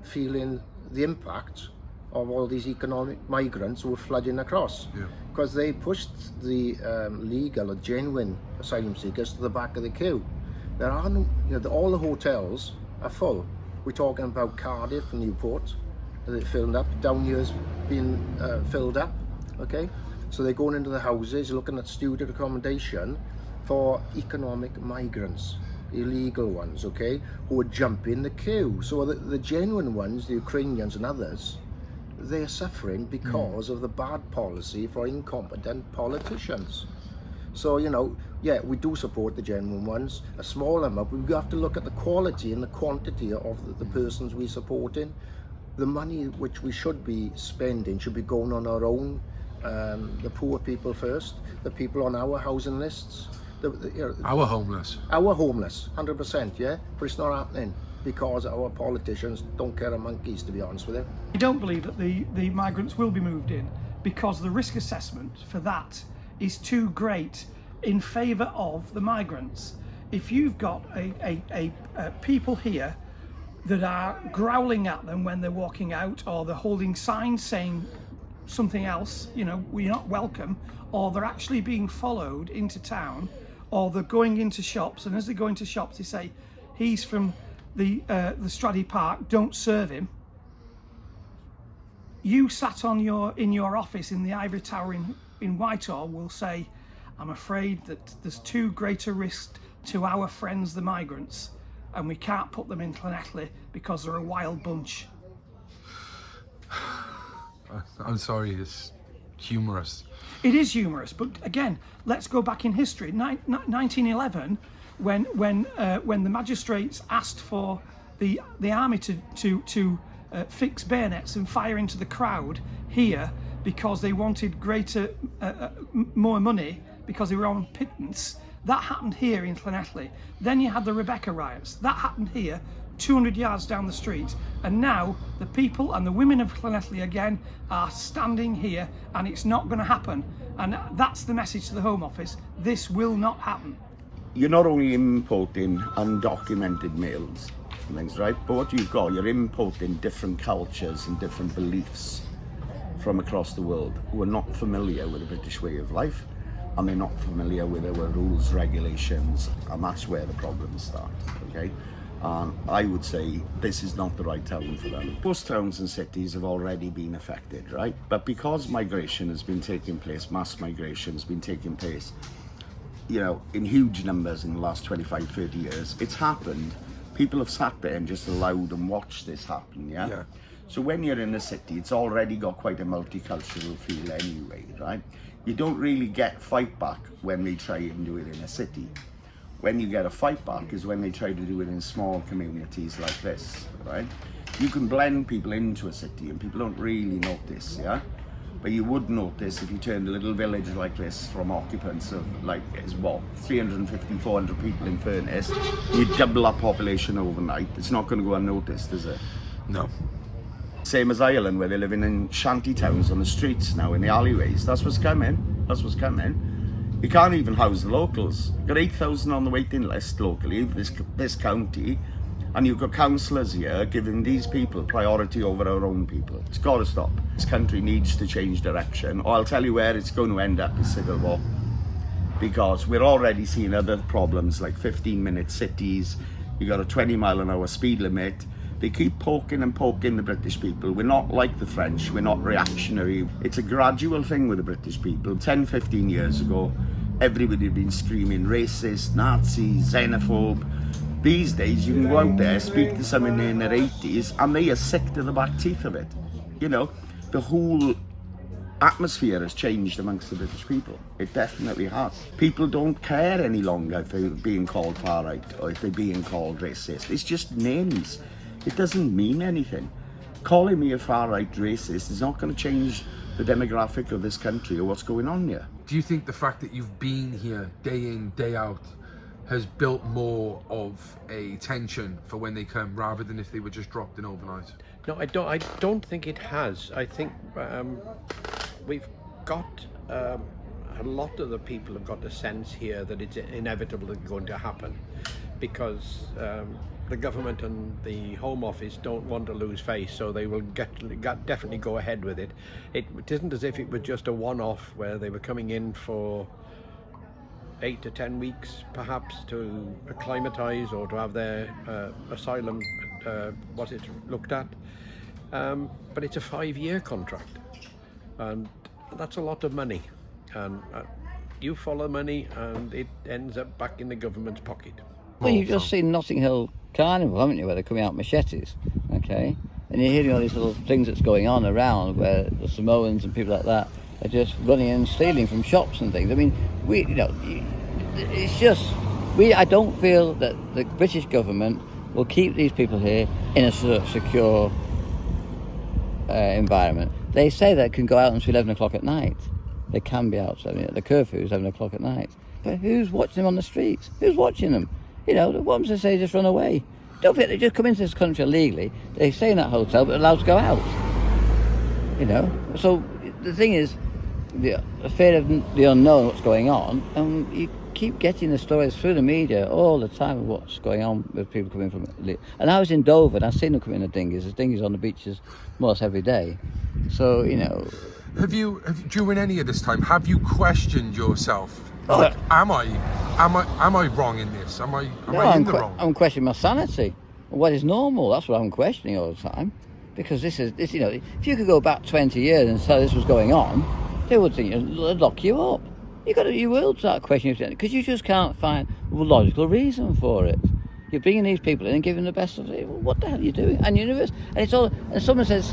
feeling the impact of all these economic migrants who are flooding across, because they pushed the legal or genuine asylum seekers to the back of the queue. There are no, all the hotels are full. We're talking about Cardiff and Newport, they're filled up. Down here's being filled up, okay? So they're going into the houses, looking at student accommodation for economic migrants, illegal ones, okay, who are jumping the queue. So the genuine ones, the Ukrainians and others, they're suffering because of the bad policy for incompetent politicians. So, yeah, we do support the genuine ones, a small amount, but we have to look at the quality and the quantity of the persons we're supporting. The money which we should be spending should be going on our own, the poor people first, the people on our housing lists. Our homeless. Our homeless, 100%, yeah, but it's not happening because our politicians don't care a monkeys, to be honest with you. I don't believe that the migrants will be moved in, because the risk assessment for that is too great in favour of the migrants. If you've got a people here that are growling at them when they're walking out, or they're holding signs saying something else, we're not welcome, or they're actually being followed into town, or they're going into shops, and as they go into shops they say, he's from the Stradey Park, don't serve him. You sat in your office in the Ivory Tower in Whitehall will say, I'm afraid that there's too great a risk to our friends the migrants, and we can't put them in Llanelli because they're a wild bunch. I'm sorry, it's humorous. It is humorous, but again, let's go back in history. 1911, when the magistrates asked for the army to fix bayonets and fire into the crowd here because they wanted more money because they were on pittance. That happened here in Llanelli. Then you had the Rebecca riots. That happened here, 200 yards down the street. And now the people and the women of Llanelli again are standing here, and it's not going to happen. And that's the message to the Home Office. This will not happen. You're not only importing undocumented males and things, right? But what you've got, you're importing different cultures and different beliefs from across the world who are not familiar with the British way of life, and they're not familiar with our rules, regulations, and that's where the problems start, okay? And I would say this is not the right town for them. Most towns and cities have already been affected, right? But because migration has been taking place, mass migration has been taking place, in huge numbers in the last 25, 30 years, it's happened. People have sat there and just allowed and watched this happen, yeah? So when you're in a city, it's already got quite a multicultural feel anyway, right? You don't really get fight back when they try and do it in a city. When you get a fight back is when they try to do it in small communities like this, right? You can blend people into a city and people don't really notice, yeah? But you would notice if you turned a little village like this from occupants of 350, 400 people in Furness, you double that population overnight. It's not going to go unnoticed, is it? No. Same as Ireland, where they're living in shanty towns on the streets now, in the alleyways. That's what's coming. You can't even house the locals. You've got 8,000 on the waiting list locally, this county, and you've got councillors here giving these people priority over our own people. It's got to stop. This country needs to change direction, or I'll tell you where it's going to end up, is civil war. Because we're already seeing other problems like 15-minute cities, you got a 20-mile-an-hour speed limit. They keep poking the British people. We're not like the French, we're not reactionary. It's a gradual thing with the British people. 10, 15 years ago, everybody had been screaming racist, Nazi, xenophobe. These days, you can go out there, speak to someone in their 80s, and they are sick to the back teeth of it. The whole atmosphere has changed amongst the British people. It definitely has. People don't care any longer if they're being called far right or if they're being called racist. It's just names. It doesn't mean anything. calling me a far-right racist is not going to change the demographic of this country or what's going on here. Do you think the fact that you've been here day in, day out has built more of a tension for when they come rather than if they were just dropped in overnight? No, I don't think it has. I think we've got a lot of the people have got a sense here that it's inevitably going to happen, because the government and the Home Office don't want to lose face, so they will definitely go ahead with it. It isn't as if it was just a one-off where they were coming in for 8 to 10 weeks perhaps to acclimatise or to have their asylum looked at, but it's a 5-year contract, and that's a lot of money, and you follow money and it ends up back in the government's pocket. Well, you've just seen Notting Hill Carnival, haven't you, where they're coming out machetes, okay? And you're hearing all these little things that's going on around where the Samoans and people like that are just running and stealing from shops and things. I mean, it's just, I don't feel that the British government will keep these people here in a sort of secure environment. They say they can go out until 11 o'clock at night. They can be out, the curfew is 11 o'clock at night. But who's watching them on the streets? Who's watching them? The ones that say just run away. Don't forget, they just come into this country illegally. They stay in that hotel, but they're allowed to go out. So the thing is, the fear of the unknown, what's going on, and you keep getting the stories through the media all the time of what's going on with people coming from. And I was in Dover, and I've seen them come in the dinghies. There's dinghies on the beaches more or less every day. So Have you during any of this time, have you questioned yourself? Like, am I wrong in this? Am I in the wrong? I'm questioning my sanity. What is normal? That's what I'm questioning all the time. Because this, if you could go back 20 years and say this was going on, they would think they'd lock you up. You will start questioning it because you just can't find a logical reason for it. You're bringing these people in and giving the best of it. Well, what the hell are you doing? And it's all. And someone says,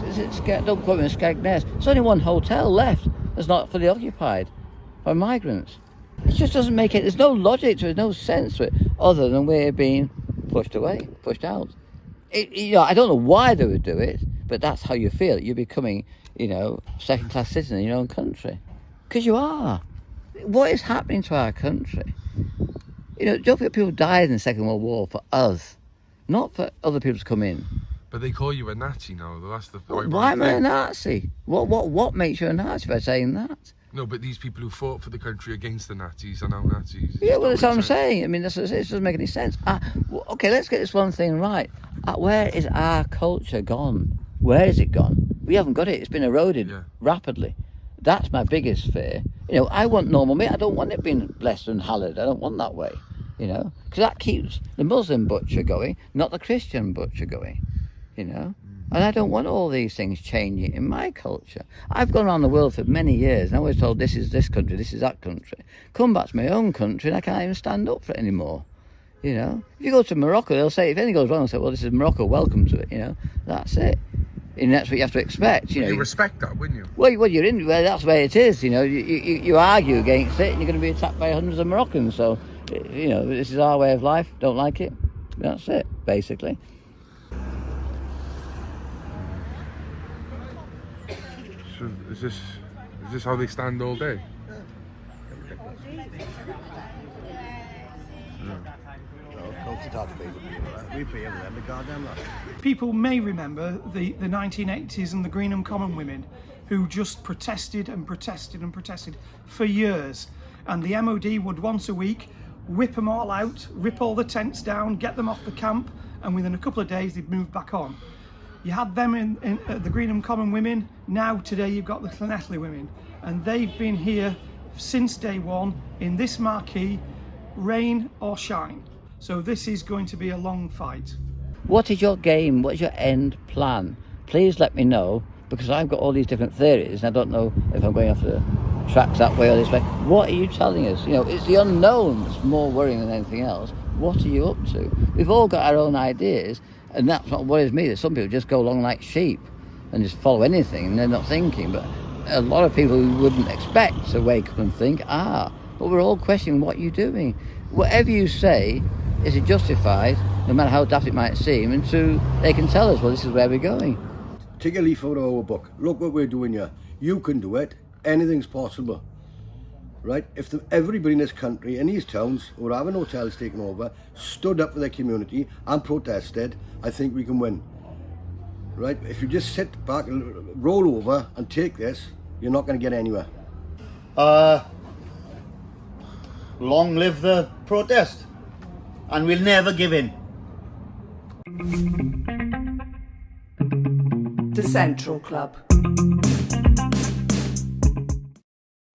don't quote me, Skegness. There's only one hotel left that's not fully occupied by migrants. It just doesn't make it. There's no logic to it. There's no sense to it, other than we're being pushed away, pushed out. I don't know why they would do it, but that's how you feel. You're becoming, second-class citizen in your own country, because you are. What is happening to our country? Don't forget people died in the Second World War for us, not for other people to come in. But they call you a Nazi now. That's the why am I a Nazi? What makes you a Nazi by saying that? No, but these people who fought for the country against the Nazis are now Nazis. Yeah, well, that's what I'm saying. I mean, it doesn't make any sense. Okay, let's get this one thing right. Where is our culture gone? Where is it gone? We haven't got it. It's been eroded rapidly. That's my biggest fear. I want normal meat. I don't want it being blessed and hallowed. I don't want that way. Because that keeps the Muslim butcher going, not the Christian butcher going. And I don't want all these things changing in my culture. I've gone around the world for many years and I was told this is this country, this is that country. Come back to my own country and I can't even stand up for it anymore. If you go to Morocco, they'll say, if anything goes wrong, they'll say, well, this is Morocco, welcome to it, That's it. And that's what you have to expect. You respect that, wouldn't you? Well, you're in, that's where it is, You argue against it and you're going to be attacked by hundreds of Moroccans. So, this is our way of life, don't like it. That's it, basically. So is this how they stand all day? People may remember the 1980s and the Greenham Common women who just protested and protested and protested for years, and the MOD would once a week whip them all out, rip all the tents down, get them off the camp, and within a couple of days they'd move back on. You had them in the Greenham Common women. Now today you've got the Llanelli women, and they've been here since day one in this marquee, rain or shine. So this is going to be a long fight. What is your game? What's your end plan? Please let me know, because I've got all these different theories and I don't know if I'm going off the tracks that way or this way. What are you telling us? It's the unknown that's more worrying than anything else. What are you up to? We've all got our own ideas. And that's what worries me, that some people just go along like sheep and just follow anything and they're not thinking. But a lot of people who wouldn't expect to wake up and think, but we're all questioning what you're doing. Whatever you say, is it justified, no matter how daft it might seem, and so they can tell us, well, this is where we're going. take a leaf out of our book. Look what we're doing here. You can do it. Anything's possible. Right? If everybody in this country, in these towns, who are having hotels taken over, stood up for their community and protested, I think we can win. Right? If you just sit back and roll over and take this, you're not going to get anywhere. Long live the protest, and we'll never give in. The Central Club.